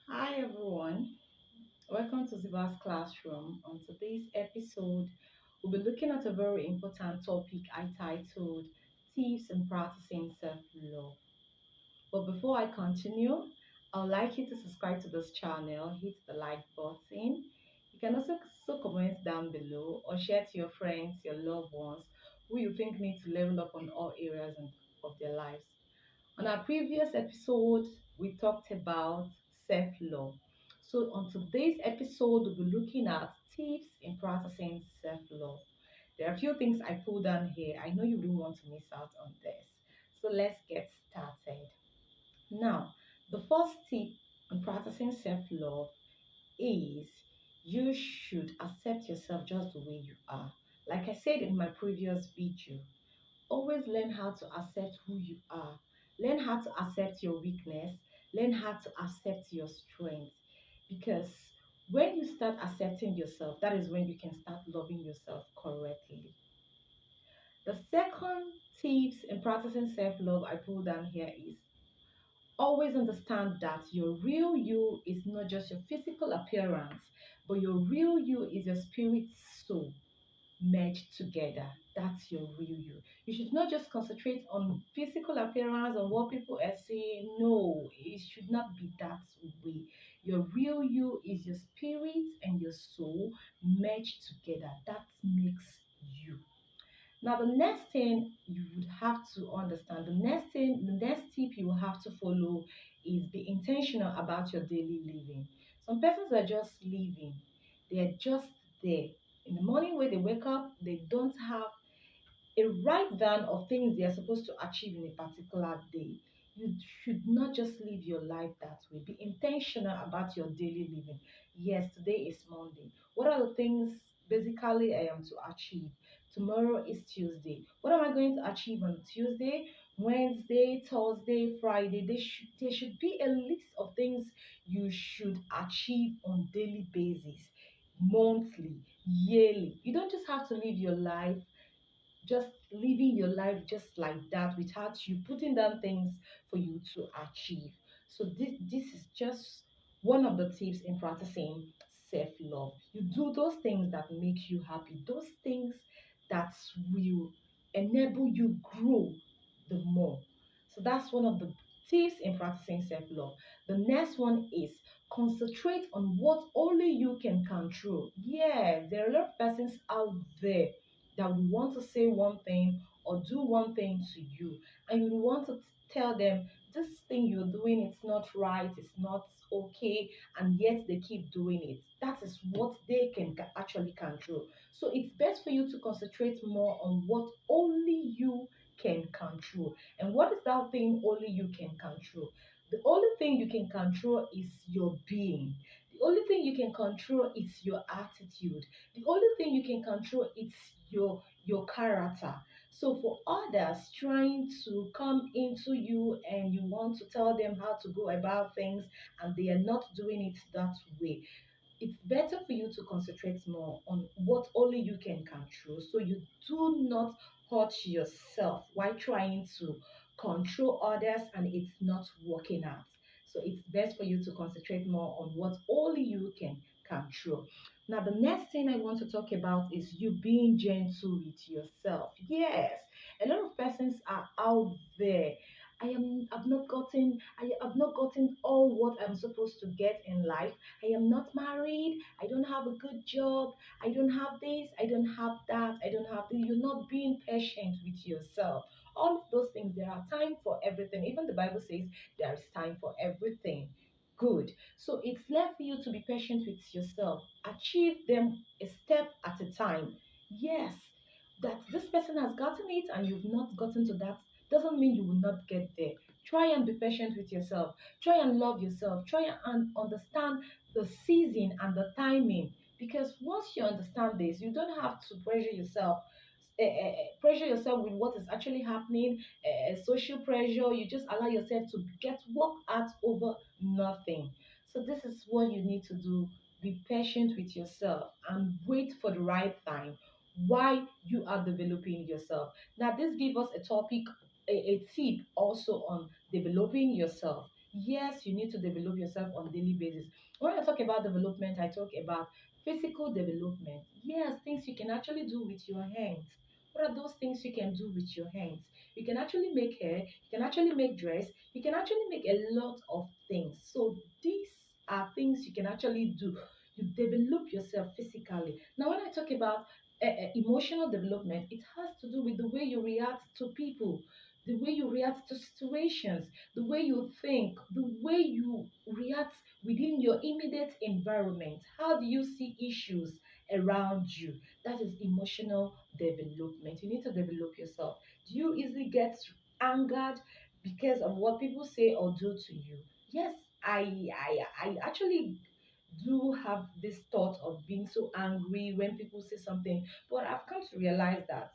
Hi everyone, welcome to Ziva's classroom. On today's episode, we'll be looking at a very important topic I titled Tips and Practicing Self-Love. But before I continue, I would like you to subscribe to this channel, hit the like button. You can also comment down below or share to your friends, your loved ones who you think need to level up on all areas of their lives. On our previous episode, we talked about self love. So, on today's episode, we'll be looking at tips in practicing self love. There are a few things I pulled down here. I know you don't want to miss out on this. So, let's get started. Now, the first tip in practicing self love is you should accept yourself just the way you are. Like I said in my previous video, always learn how to accept who you are. Learn how to accept your weakness. Learn how to accept your strength. Because when you start accepting yourself, that is when you can start loving yourself correctly. The second tips in practicing self love I pull down here is always understand that your real you is not just your physical appearance, but your real you is your spirit soul merged together. That's your real you. You should not just concentrate on physical appearance and what people are saying. No, it should not be that way. Your real you is your spirit and your soul merged together. That makes you. Now, the next thing you would have to understand, the next tip you will have to follow is be intentional about your daily living. Some persons are just living, they are just there. In the morning when they wake up, they don't have a write down of things they are supposed to achieve in a particular day. You should not just live your life that way. Be intentional about your daily living. Yes, today is Monday. What are the things basically I am to achieve? Tomorrow is Tuesday. What am I going to achieve on Tuesday, Wednesday, Thursday, Friday? There should be a list of things you should achieve on daily basis, monthly, yearly. You don't just have to live your life just living your life just like that without you putting down things for you to achieve. So this is just one of the tips in practicing self-love. You do those things that make you happy, those things that will enable you grow the more. So that's one of the tips in practicing self-love. The next one is concentrate on what only you can control. Yeah, there are a lot of persons out there that would want to say one thing or do one thing to you, and you want to tell them this thing you're doing it's not right, it's not okay, and yet they keep doing it. That is what they can actually control. So it's best for you to concentrate more on what only you can control. And what is that thing only you can control? The only thing you can control is your being. The only thing you can control is your attitude. The only thing you can control is your character. So for others trying to come into you and you want to tell them how to go about things and they are not doing it that way, it's better for you to concentrate more on what only you can control so you do not hurt yourself while trying to control others and it's not working out. So it's best for you to concentrate more on what only you can control. Now, the next thing I want to talk about is you being gentle with yourself. Yes, a lot of persons are out there. I've not gotten all what I'm supposed to get in life. I am not married. I don't have a good job. I don't have this. I don't have that. I don't have this. You're not being patient with yourself. All of those things, there are time for everything. Even the Bible says there is time for everything. Good. So it's left for you to be patient with yourself. Achieve them a step at a time. Yes, that this person has gotten it and you've not gotten to that doesn't mean you will not get there. Try and be patient with yourself. Try and love yourself. Try and understand the season and the timing. Because once you understand this, you don't have to pressure yourself with what is actually happening, social pressure. You just allow yourself to get worked out over nothing. So this is what you need to do. Be patient with yourself and wait for the right time while you are developing yourself. Now, this gives us a topic, a tip also on developing yourself. Yes, you need to develop yourself on daily basis. When I talk about development, I talk about physical development. Yes, things you can actually do with your hands. What are those things you can do with your hands? You can actually make hair, you can actually make dress, you can actually make a lot of things. So these are things you can actually do. You develop yourself physically. Now, when I talk about emotional development, it has to do with the way you react to people, the way you react to situations, the way you think, the way you react within your immediate environment. How do you see issues around you? That is emotional development. You need to develop yourself. Do you easily get angered because of what people say or do to you? Yes, I actually do have this thought of being so angry when people say something, but I've come to realize that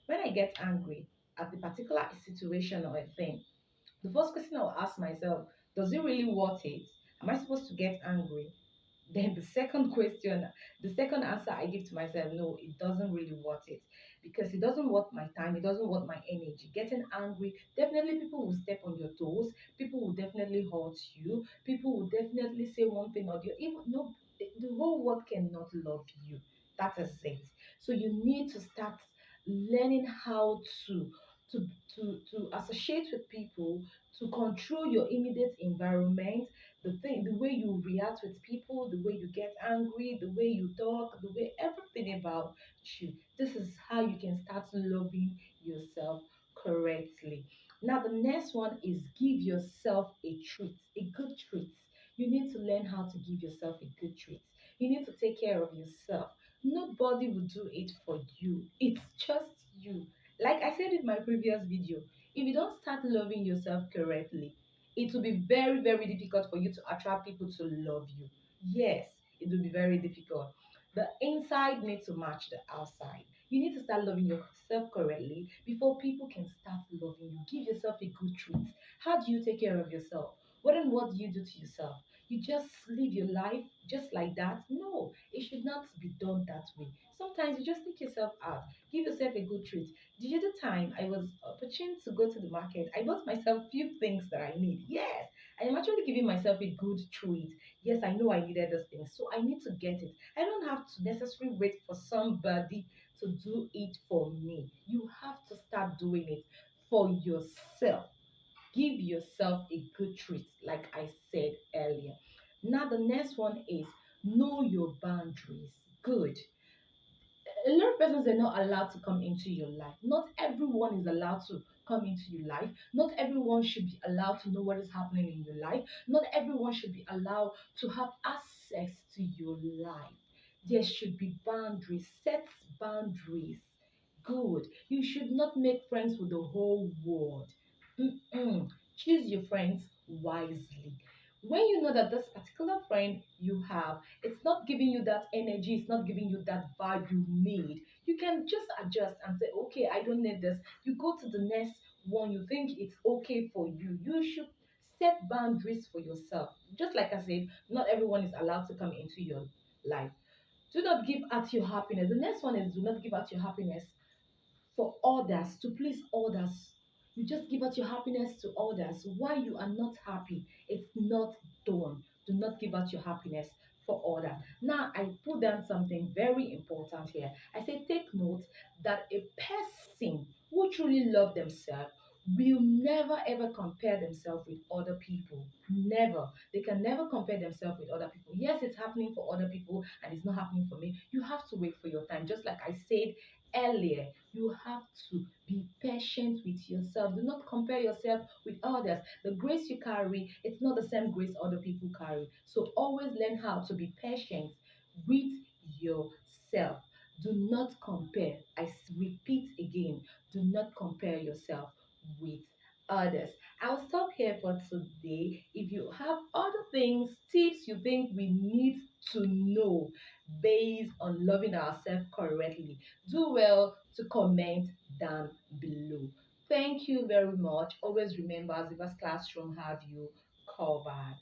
when I get angry at the particular situation or a thing, the first question I'll ask myself, does it really worth it? Am I supposed to get angry? Then the second question, the second answer I give to myself, no, it doesn't really worth it because it doesn't worth my time, it doesn't worth my energy. Getting angry, definitely people will step on your toes, people will definitely hurt you, people will definitely say one thing or the other. Even no, the whole world cannot love you. That is it. So you need to start learning how to to associate with people, to control your immediate environment, the way you react with people, the way you get angry, the way you talk, the way everything about you. This is how you can start loving yourself correctly. Now the next one is give yourself a treat, a good treat. You need to learn how to give yourself a good treat. You need to take care of yourself. Nobody will do it for you. It's just you. Like I said in my previous video, if you don't start loving yourself correctly, it will be very, very difficult for you to attract people to love you. Yes, it will be very difficult. The inside needs to match the outside. You need to start loving yourself correctly before people can start loving you. Give yourself a good treat. How do you take care of yourself? What do you do to yourself? You just live your life just like that? No, it should not be done that way. Sometimes you just take yourself out, give yourself a good treat. The other time I was opportune to go to the market, I bought myself few things that I need. Yes, I am actually giving myself a good treat. Yes, I know I needed those things, so I need to get it. I don't have to necessarily wait for somebody to do it for me. You have to start doing it for yourself. Give yourself a good treat, like I said earlier. Now, the next one is know your boundaries. Good. A lot of persons are not allowed to come into your life. Not everyone is allowed to come into your life. Not everyone should be allowed to know what is happening in your life. Not everyone should be allowed to have access to your life. There should be boundaries. Set boundaries. Good. You should not make friends with the whole world. Mm-mm. Choose your friends wisely. When you know that this particular friend you have, it's not giving you that energy, it's not giving you that vibe you need, you can just adjust and say, okay, I don't need this. You go to the next one you think it's okay for you. You should set boundaries for yourself. Just like I said, not everyone is allowed to come into your life. Do not give out your happiness. The next one is do not give out your happiness for others, to please others. You just give out your happiness to others. Why you are not happy, it's not done. Do not give out your happiness for others. Now, I put down something very important here. I say, take note that a person who truly love themselves will never ever compare themselves with other people. Never. They can never compare themselves with other people. Yes, it's happening for other people and it's not happening for me. You have to wait for your time. Just like I said earlier, you have to be patient with yourself. Do not compare yourself with others. The grace you carry, it's not the same grace other people carry. So always learn how to be patient with yourself. Do not compare. Repeat again, do not compare yourself with others. I'll stop here for today. If you have other things, tips you think we need to know based on loving ourselves correctly, do well to comment down below. Thank you very much. Always remember, Ziva's Classroom have you covered.